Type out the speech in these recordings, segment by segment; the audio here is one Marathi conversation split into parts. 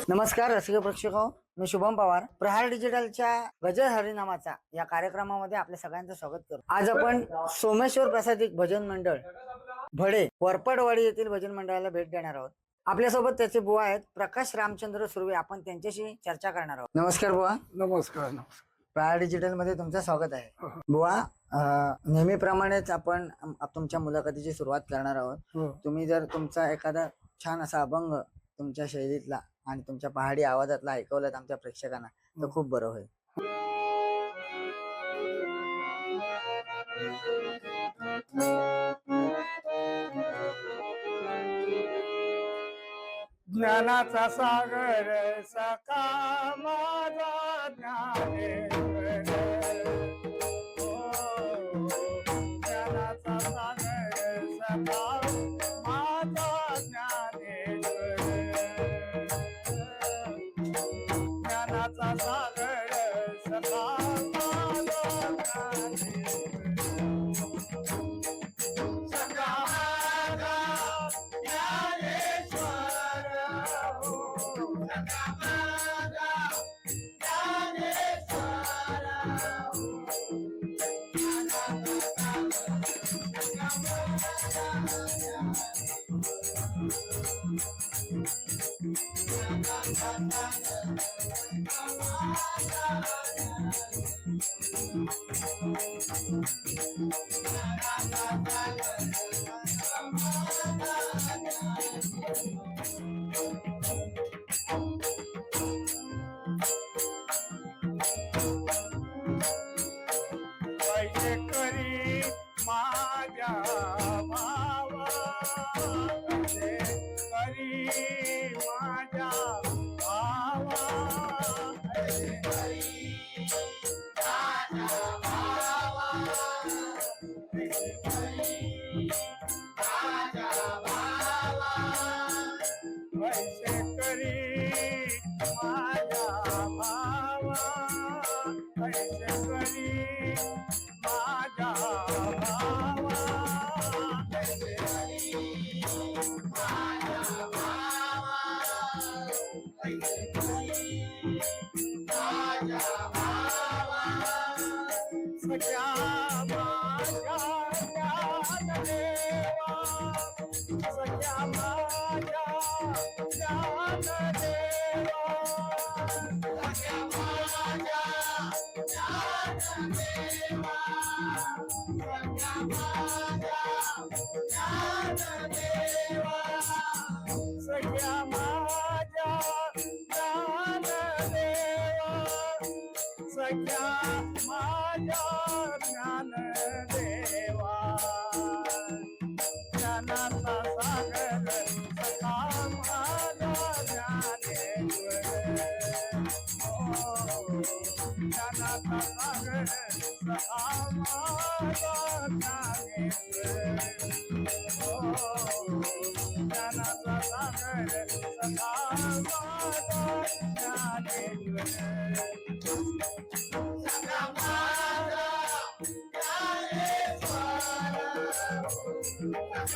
नमस्कार रसिक प्रेक्षक, मी शुभम पवार. प्रहार डिजिटलच्या गजर हरिनामाचा या कार्यक्रमामध्ये आपल्या सगळ्यांचं स्वागत करतो. आज आपण सोमेश्वर प्रसादिक भजन मंडळ भडे वरपडवाडी येथील भजन मंडळाला भेट देणार आहोत. आपल्यासोबत त्याचे बुवा आहेत प्रकाश रामचंद्र सुर्वे. आपण त्यांच्याशी चर्चा करणार आहोत. नमस्कार बुवा. नमस्कार. प्रहार डिजिटल मध्ये तुमचं स्वागत आहे. बुवा, नेहमीप्रमाणेच आपण तुमच्या मुलाखतीची सुरुवात करणार आहोत. तुम्ही जर तुमचा एखादा छान असा अभंग तुमच्या शैलीतला आणि तुमच्या पहाडी आवाजातला ऐकवलात आमच्या प्रेक्षकांना तर खूप बरं होईल. ज्ञानाचा सागर सखा माझा ज्ञानेश्वर, ज्ञानाचा सागर सखा माझा ज्ञानेश्वर, ज्ञानाचा सागर सखा माझा ज्ञानेश्वर, सखा माझा ज्ञानेश्वर, सखा माझा ज्ञानेश्वर, पैसे करी माझ्या भावा, पैसे करी माझ्या भावा, पैसे करी माझ्या भावा, पैसे करी माझ्या भावा, पैसे करी माझ्या भावा, पैसे करी माझ्या भावा, पैसे करी माझ्या भावा, पैसे करी माझ्या भावा, सख्या माझ्या ज्ञानदेवा, सख्या माझ्या ज्ञानदेवा, सख्या माझ्या ज्ञानदेवा, सख्या माझ्या ज्ञानदेवा, सख्या माझ्या ज्ञानदेवा, सख्या माझ्या ज्ञानदेवा, ज्ञानाचा सागर सखा माझा ज्ञानेश्वर, ज्ञानाचा सागर सखा माझा ज्ञानेश्वर, ज्ञानाचा सागर सखा माझा ज्ञानेश्वर, सखा माझा ज्ञानेश्वर, सखा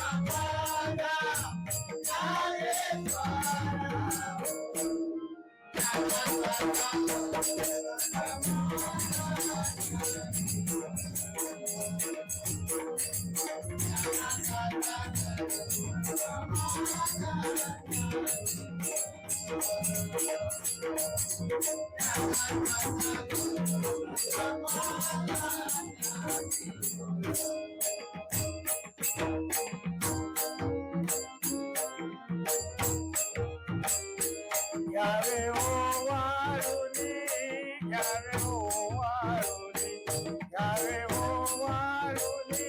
माझा यावे ओ वारुणी, यावे ओ वारुणी, यावे ओ वारुणी,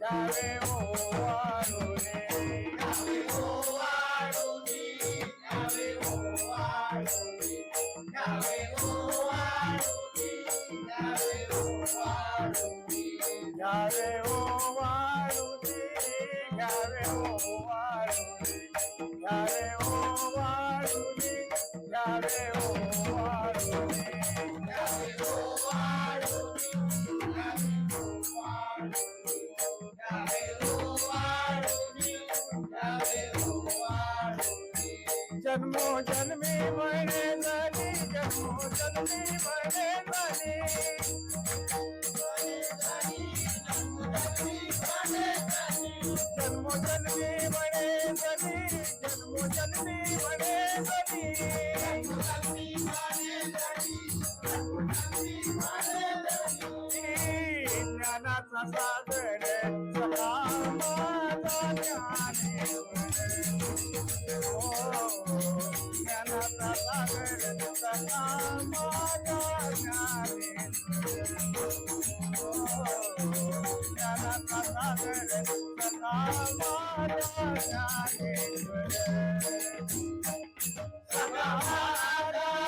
यावे ओ वारुणी, यावे ओ वारुणी, यावे ओ वारुणी, यावे ओ वारुणी, यावे ओ वारुणी, यावे ओ वारुणी, यावे ओ वारुणी, यावे ओ वारुणी, यावे ओ वारुणी, यावे ओ वारुणी, यावे ओ वारुणी, यावे ओ वारुणी, यावे ओ वारुणी, जन्मोजन्मी म्हणे झाली जन्मोजन्मी म्हणे झाली जन्मोजन्मी म्हणे झाली जन्मोजन्मी म्हणे झाली ज्ञानाचा सागर सखा माझा ज्ञानेश्वर ज्ञानाचा सागर सखा माझा ज्ञानेश्वर ज्ञानाचा सागर सखा माझा ज्ञानेश्वर सखा माझा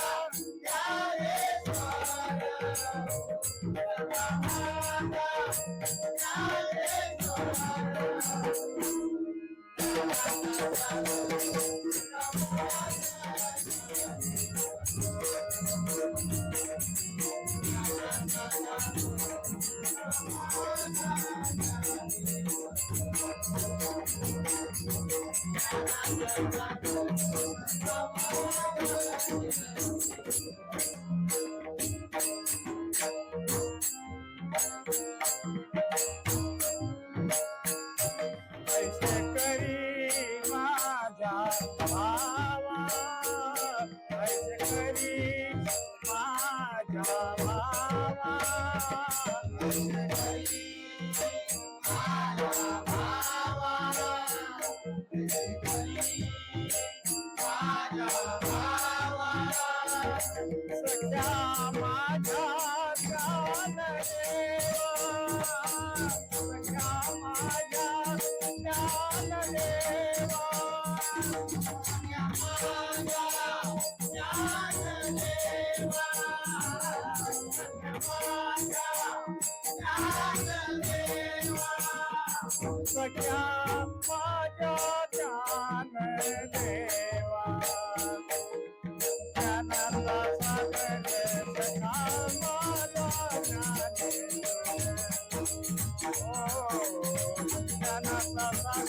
ऐसे करी माझा भावा ऐसे करी माझा भावा ऐसे करी माझा भावा ऐसे करी माझा भावा सख्या माझा ज्ञानदेवा सख्या माझा ज्ञानदेवा सख्या माझा ज्ञानदेवा सख्या माझा ज्ञानदेवा सख्या माझा ज्ञानदेवा ज्ञानाचा सागर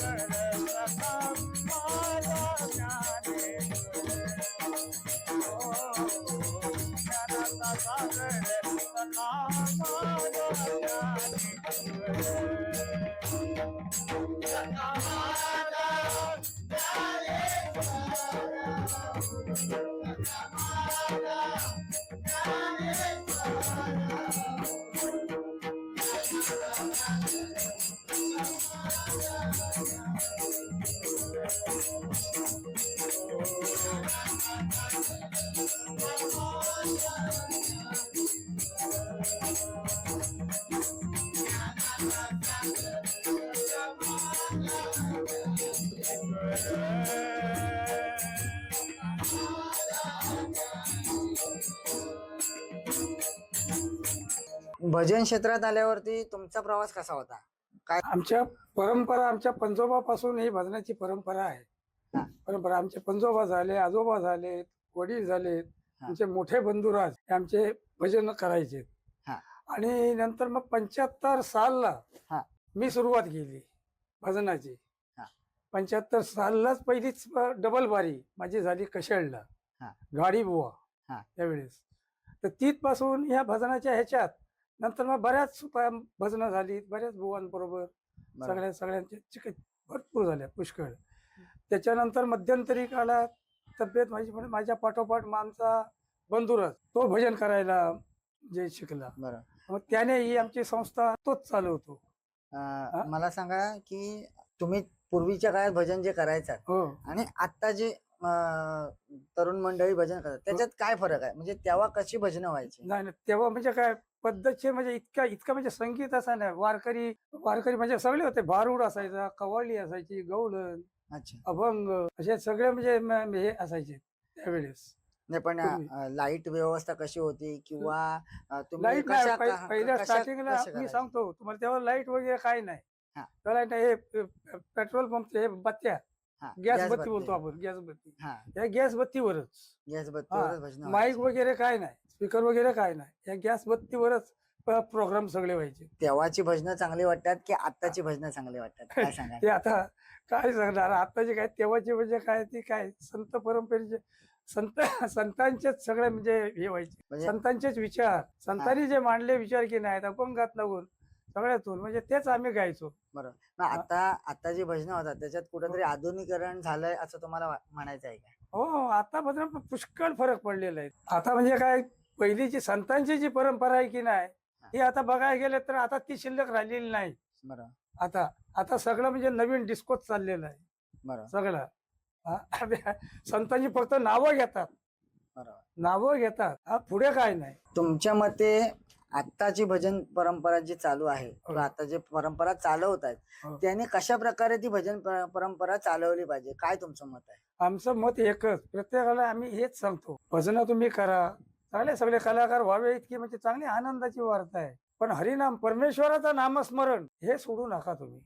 सखा माझा ज्ञानेश्वर ज्ञानाचा सागर सखा माझा ज्ञानेश्वर ज्ञानाचा सागर सखा माझा ज्ञानेश्वर सखा माझा भजन क्षेत्रात आल्यावरती तुमचा प्रवास कसा होता? काय आमच्या परंपरा आमच्या पंजोबापासून ही भजनाची परंपरा आहे. हा. परंपरा आमचे पंजोबा झाले, आजोबा झाले, वडील झालेत, हा. आमचे मोठे बंधुराज हे आमचे भजन करायचे. हा. आणि नंतर मग 75 सालला हा. मी सुरुवात केली भजनाची. हा. 75 साललाच पहिलीच डबल बारी माझी झाली कशाळला, हा. गाडी बुवा हा. त्यावेळेस. तर तिथपासून ह्या भजनाच्या ह्याच्यात नंतर मग बऱ्याच भजनं झाली, बऱ्याच बुवांबरोबर सगळ्यांचे भरपूर झाल्या पुष्कळ. त्याच्यानंतर मध्यंतरी काळात तब्येत माझी पण माझ्या पाठोपाठ मग आमचा बंधुरच तो भजन करायला जे शिकला. बरं. मग त्याने ही आमची संस्था तोच चालवतो. मला सांगा की तुम्ही पूर्वीच्या काळात भजन जे करायचात हो. आणि आता जे तरुण मंडळी भजन करतात त्याच्यात काय फरक आहे? म्हणजे तेव्हा कशी भजनं व्हायची? नाही तेव्हा म्हणजे काय पद्धतशीर म्हणजे इतका म्हणजे संगीत असा नाही. वारकरी म्हणजे सगळे होते. भारुड असायचा, कव्वाली असायची, गवळण, अच्छा. अभंग असे सगळे म्हणजे हे असायचे त्यावेळेस. नाही पण लाईट व्यवस्था कशी होती किंवा तुम्ही लाईट पहिल्या कशा स्टार्टिंगला मी करायच्या? सांगतो तुम्हाला, तेव्हा लाईट वगैरे काही नाही. हा. त्याला हे पेट्रोल पंप हे बत्त्या, हा, गॅस गॅस बत्ती बोलतो बत्ती. आपण, गॅस बत्ती. हा, या गॅस बत्तीवरच गॅस बत्तीवरच भजनं माईक व्हायची. वगैरे काय नाही, स्पीकर वगैरे काय नाही. या गॅस बत्तीवरच प्रोग्राम सगळे व्हायचे. तेव्हाची भजनं चांगली वाटतात की आत्ताची भजनं चांगली वाटतात काय सांगा? ते आता काय सांगणार, आताचे काय तेव्हाचे म्हणजे काय, ती काय संत परंपरेचे संतांचेच सगळे म्हणजे हे व्हायचे, म्हणजे संतांचेच विचार, संतांनी जे मांडले विचार की नाही अपंगात लागून सगळ्यातून म्हणजे तेच आम्ही गायचो. बरोबर. मग आता जी भजनं होतात त्याच्यात कुठेतरी आधुनिकीकरण झालंय असं तुम्हाला म्हणायचं आहे का? हो, आता मात्र पुष्कळ फरक पडलेला आहे. आता म्हणजे काय, पहिलीची संतांची जी परंपरा आहे की नाही, ही आता बघायला गेलं तर आता ती शिल्लक राहिलेली नाही. बरोबर. आता आता सगळं म्हणजे नवीन डिस्कोच चाललेलं आहे बरोबर. सगळं. संतांची फक्त नावं घेतात, बरोबर. नावं घेतात, पुढे काय नाही. तुमच्या मते आत्ताची भजन परंपरा जी चालू आहे किंवा आता जे परंपरा चालवत आहेत हो. त्याने कशा प्रकारे ती भजन परंपरा चालवली पाहिजे काय तुमचं मत आहे? आमचं मत एकच, प्रत्येकाला आम्ही हेच सांगतो, भजन तुम्ही करा, चांगले सगळे कलाकार व्हावे, इतकी म्हणजे चांगली आनंदाची वार्ता आहे. पण हरिनाम परमेश्वराचं नामस्मरण हे सोडू नका तुम्ही.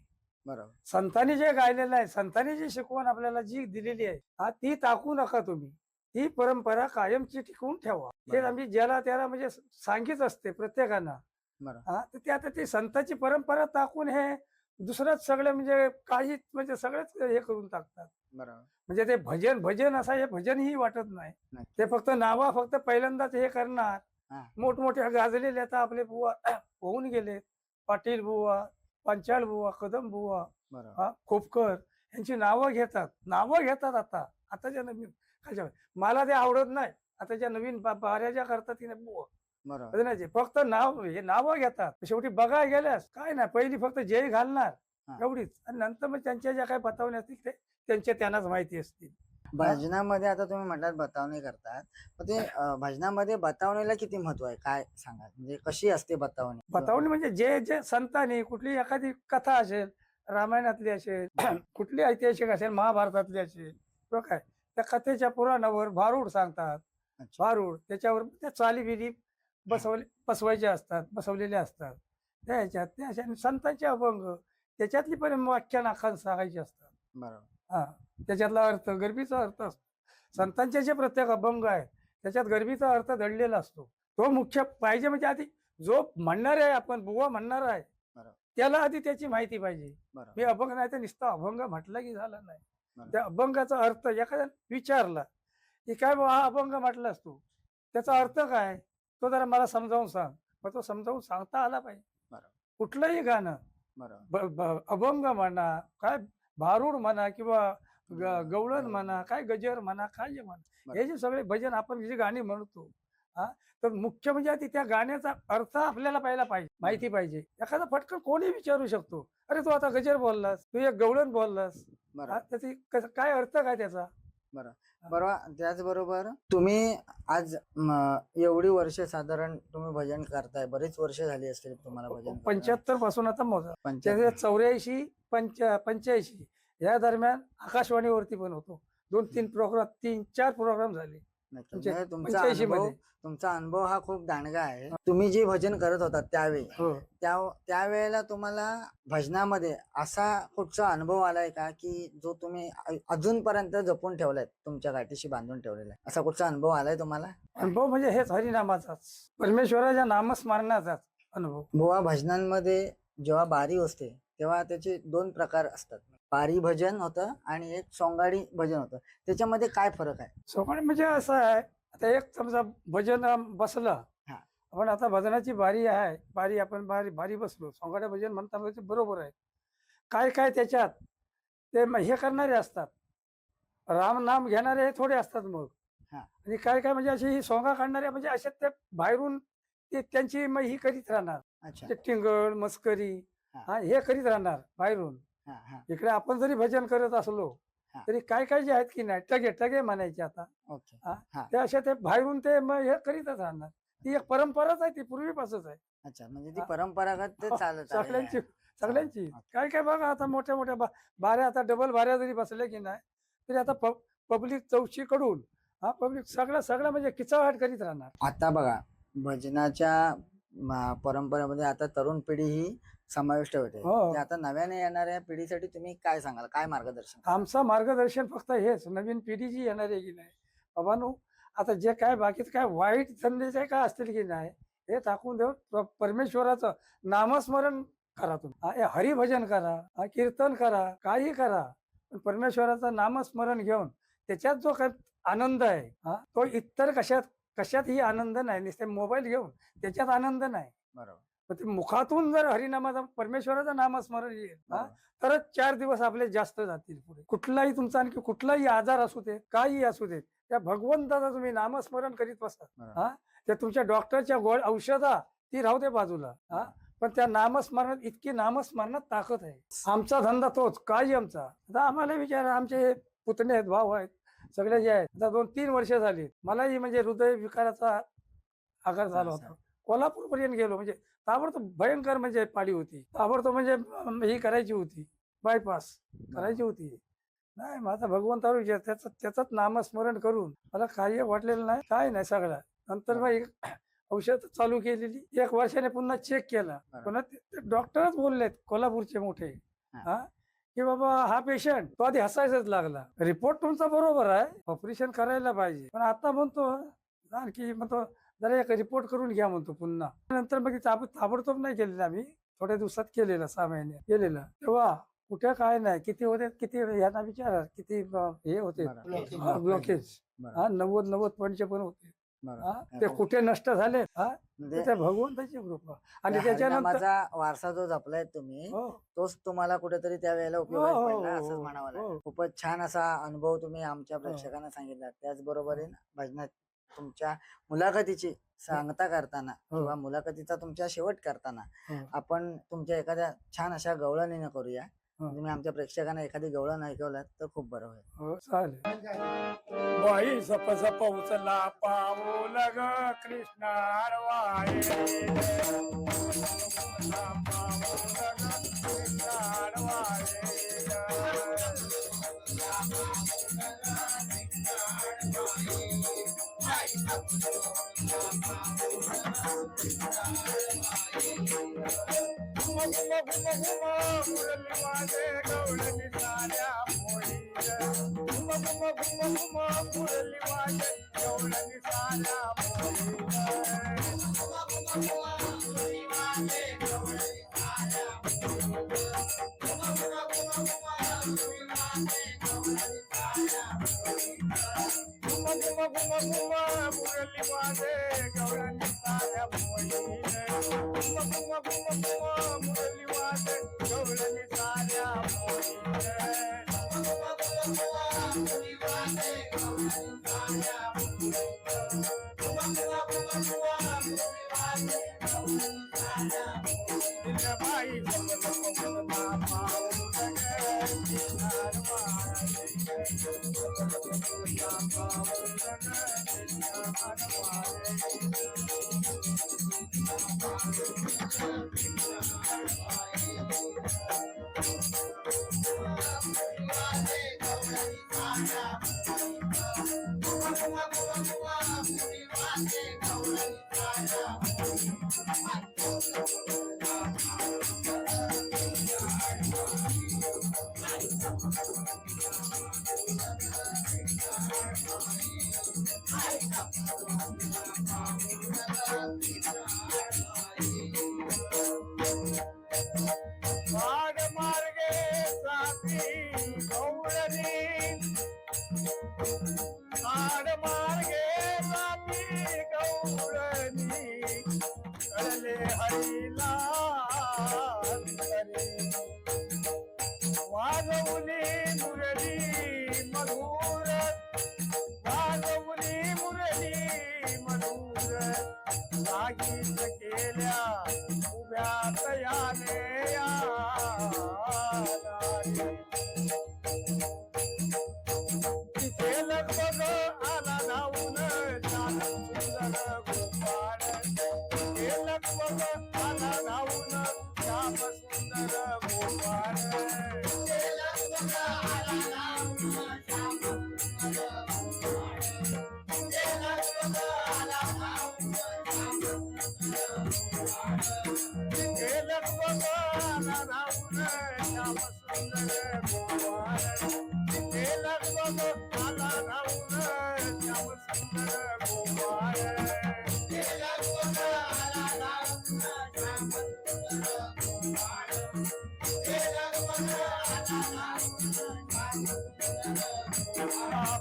बरोबर. संतांनी जे गायलेलं आहे, संतांनी जी शिकवण आपल्याला जी दिलेली आहे, ती टाकू नका तुम्ही. ही परंपरा कायमची टिकवून ठेवा. हे बरोबर. आम्ही ज्याला त्याला म्हणजे सांगित असते प्रत्येकांना. बरोबर. तर ते आता ती संतांची परंपरा टाकून हे दुसरंच सगळं म्हणजे काही म्हणजे सगळेच हे करून टाकतात. बरोबर. म्हणजे ते भजन भजन असं हे भजनही वाटत नाही. नक्की. ते फक्त नावा फक्त पहिल्यांदाच हे करणार. हा. मोठमोठे गाजलेले आता आपले बुवा होऊन गेले, पाटील बुवा, पांचाळ बुवा, कदम बुवा, बरोबर. खोपकर यांची नावं घेतात आता. आताच्या नवीन खालच्या मला ते आवडत नाही. आताच्या नवीन बाऱ्या ज्या करतात तिने बुवा बरोबर. भजनाचे फक्त हे नावं घेतात. शेवटी बघायला गेल्यास काय नाही, पहिली फक्त जय घालणार हा. एवढीच, आणि नंतर मग त्यांच्या ज्या काही बतावण्या असतील ते त्यांनाच माहिती असतील. भजनामध्ये आता तुम्ही म्हटलात बतावणी करतात मग ते भजनामध्ये बतावणीला किती महत्व आहे काय सांगा म्हणजे कशी असते बतावणी? बतावणी म्हणजे जे जे संतांनी कुठली एखादी कथा असेल, रामायणातली असेल, कुठली ऐतिहासिक असेल, महाभारतातली असेल किंवा काय, त्या कथेच्या पुराणावर भारूड सांगतात. अच्छा. भारूड त्याच्यावर त्या चालीविधी बसवायच्या असतात, बसवलेल्या असतात. त्या ह्याच्यात त्या अशा संतांचे अभंग त्याच्यातली पण व्याख्यान आखान सांगायची असतात. बरोबर. हा, त्याच्यातला अर्थ गर्भीचा अर्थ असतो. संतांचे जे प्रत्येक अभंग आहे त्याच्यात गर्भीचा अर्थ दडलेला असतो. तो मुख्य पाहिजे. म्हणजे आधी जो म्हणणार आहे, आपण बुवा म्हणणार आहे, बरोबर. त्याला आधी त्याची माहिती पाहिजे. बरोबर. मी अभंग नाही तर नुसता अभंग म्हटलं की झालं नाही. बरोबर. त्या अभंगाचा अर्थ एखाद्या विचारला की काय बाबा हा अभंग म्हटलास तू, त्याचा अर्थ काय, तो जरा मला समजावून सांग. मग तो समजावून सांगता आला पाहिजे. बरोबर. कुठलंही गाणं, बरोबर. अभंग म्हणा, काय भारूड म्हणा किंवा गवळण म्हणा, काय गजर म्हणा, काय जे म्हणा, हे जे सगळे भजन आपण जी गाणी म्हणतो, तर मुख्य म्हणजे आधी त्या गाण्याचा अर्थ आपल्याला पहिला पाहिजे, माहिती पाहिजे. एखादा फटकन कोणी विचारू शकतो, अरे तू आता गजर बोललास, तू एक गवळण बोललास, बरोबर. त्याची काय अर्थ काय त्याचा. बरोबर. त्याचबरोबर तुम्ही आज एवढी वर्ष साधारण तुम्ही भजन करताय, बरीच वर्ष झाली असतील तुम्हाला भजन 75 पासून आता मोजा, 85. 84 85 या दरम्यान आकाशवाणीवरती पण होतो. 2-3 प्रोग्राम, 3-4 प्रोग्राम झाले. म्हणजे 85 मध्ये. तुमचा अनुभव हा खूप दांडगा आहे. तुम्ही जे भजन करत होता त्यावेळी हो. त्यावेळेला तुम्हाला भजनामध्ये असा कुठचा अनुभव आलाय का की जो तुम्ही अजूनपर्यंत जपून ठेवलाय, तुमच्या गाठीशी बांधून ठेवलेला आहे, असा कुठचा अनुभव आलाय तुम्हाला? अनुभव म्हणजे हेच हरिनामाचाच, परमेश्वराच्या नामस्मरणाचाच अनुभव. बुवा भजनांमध्ये जेव्हा बारी असते तेव्हा त्याचे 2 प्रकार असतात, बारी भजन होतं आणि एक सोंगाडी भजन होतं. त्याच्यामध्ये काय फरक आहे? सोंगाडी म्हणजे असं आहे, आता एक समजा भजन बसलं, हा. आपण आता भजनाची बारी आहे, आपण बारी बसलो, सोंगाड्या भजन म्हणता म्हणजे बरोबर आहे. काय काय त्याच्यात ते हे करणारे असतात, राम नाम घेणारे हे थोडे असतात मग. हा. आणि काय काय म्हणजे अशी ही सोंगा काढणारे म्हणजे असे ते बाहेरून ते त्यांची मग ही करीत राहणार. अच्छा. ते टिंगल मस्करी हे करीत राहणार बाहेरून. इकडे आपण जरी भजन करत असलो तरी काय काय जे आहेत की नाही, टगे म्हणायचे आता, ते असे ते बाहेरून ते मग हे करीतच राहणार. ती एक परंपराच आहे, ती पूर्वीपासूनच आहे. अच्छा. म्हणजे ती परंपरागत ते चालत सगळ्यांची काय काय बघा, आता मोठ्या मोठ्या बाऱ्या, आता डबल बाऱ्या जरी बसल्या की नाही तरी आता पब्लिक चौशीकडून पब्लिक सगळं म्हणजे किचाहाट करीत राहणार. आता बघा भजनाच्या परंपरेमध्ये आता तरुण पिढी ही समाविष्ट होते. हो. आता नव्याने येणाऱ्या पिढीसाठी तुम्ही काय सांगाल, काय मार्गदर्शन? आमचं मार्गदर्शन फक्त हेच, नवीन पिढी जी येणार आहे की नाही बाबांनो, आता जे काय बाकीचं काय वाईट धंदेचे काय असतील की नाही, हे टाकून देऊन परमेश्वराचं नामस्मरण करा तुम्ही. हे हरिभजन करा, कीर्तन करा, काही करा, पण परमेश्वराचं नामस्मरण घेऊन त्याच्यात जो काही आनंद आहे तो इतर कशातही आनंद नाही. नुसते मोबाईल घेऊन त्याच्यात आनंद नाही. बरोबर. पण ते मुखातून जर हरिनामाचा परमेश्वराचं नामस्मरण येईल बरोबर. तरच 4 दिवस आपले जास्त जातील पुढे. कुठलाही तुमचा आणखी कुठलाही आजार असू दे, काही असू दे, त्या भगवंताचं तुम्ही नामस्मरण करीत बसा. बरोबर. त्या तुमच्या डॉक्टरच्या औषधा ती राहू दे बाजूला. पण त्या नामस्मरणात इतकी नामस्मरणात ताकद आहे. आमचा धंदा तोच काही आमचा. आता आम्हाला विचारा, आमचे पुतणे आहेत, भाऊ आहेत, सगळे जे आहेत. आता 2-3 वर्ष झाली मलाही म्हणजे हृदय विकाराचा आघात झाला होता. कोल्हापूरपर्यंत गेलो, म्हणजे ताबडतोब भयंकर म्हणजे पाळी होती. ताबडतोब म्हणजे ही करायची होती, बायपास करायची होती. नाही, माझा भगवंतावर विचार, त्याचंच नामस्मरण करून मला काही वाटलेलं नाही, काय नाही सगळं. नंतर मग औषध चालू केलेली, 1 वर्षाने पुन्हा चेक केला. पुन्हा डॉक्टरच बोललेत कोल्हापूरचे मोठे की बाबा हा पेशंट तो आधी हसायचाच लागला. रिपोर्ट तुमचा बरोबर आहे, ऑपरेशन करायला पाहिजे, पण आता म्हणतो आणखी म्हणतो जरा एक रिपोर्ट करून घ्या म्हणतो पुन्हा. नंतर मग ताबडतोब नाही केलेलं, आम्ही थोड्या दिवसात केलेलं, 6 महिने केलेलं. तेव्हा कुठे काय नाही, किती होते, किती यांना विचारा किती हे होते ब्लॉकेज. 90-90 पण होते. ते कुठे नष्ट झाले, त्या भगवंताची कृपा. आणि त्याच्यानंतर माझा वारसा जो जपलाय तुम्ही, तोच तुम्हाला कुठेतरी त्या वेळेला उपयोगात पडला असंच म्हणावं लागेल. खूपच छान असा अनुभव तुम्ही आमच्या प्रेक्षकांना सांगितला. त्याचबरोबर भजनात तुमच्या मुलाखतीची सांगता करताना किंवा मुलाखतीचा तुमच्या शेवट करताना आपण तुमच्या एखाद्या छान अशा गवळणीनं करूया. तुम्ही आमच्या प्रेक्षकांना एखादी गवळण ऐकवलात तर खूप बरं होईल. चालेल. बाई झप झप उचला पाऊल ग कृष्ण आडवाळे, गोपाळ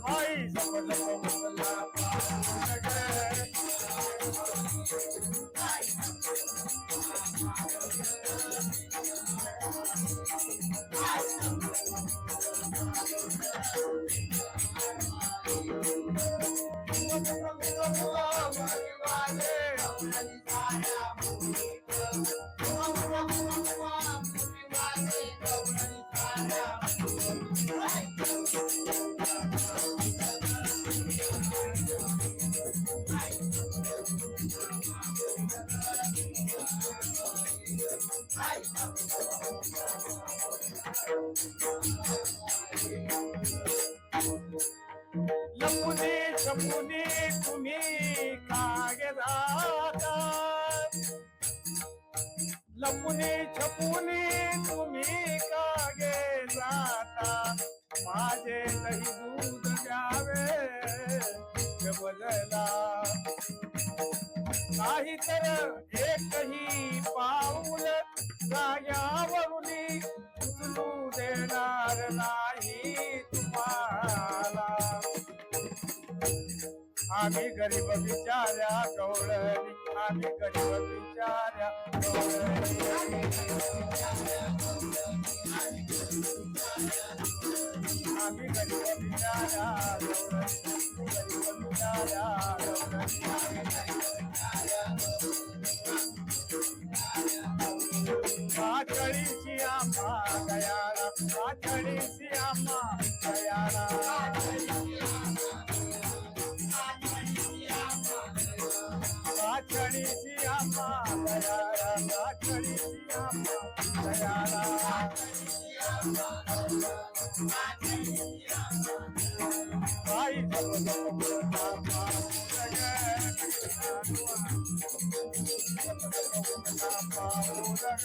भाई जप जप मुसला पाऊलग लपुनी छपुनी तुम्ही कागे जाता लपुनी छपुनी तुम्ही कागे जाता माझे दही दूध द्यावे बदला नाही तर एकही पाऊल जाग्यावरून उचलू देणार नाही तुम्हाला आम्ही गरीब बिचाऱ्या गवळणी आम्ही गरीब बिचाऱ्या गवळणी आम्ही गरीब बिचाऱ्या गवळणी गरीब बिचाऱ्या पाचळीची आम्हा गयाला पाचळीची आम्हा गयाला पाचळीची आम्हा गयाला पाचळीची आम्हा गयाला बाई जप जप बोलता पाऊलग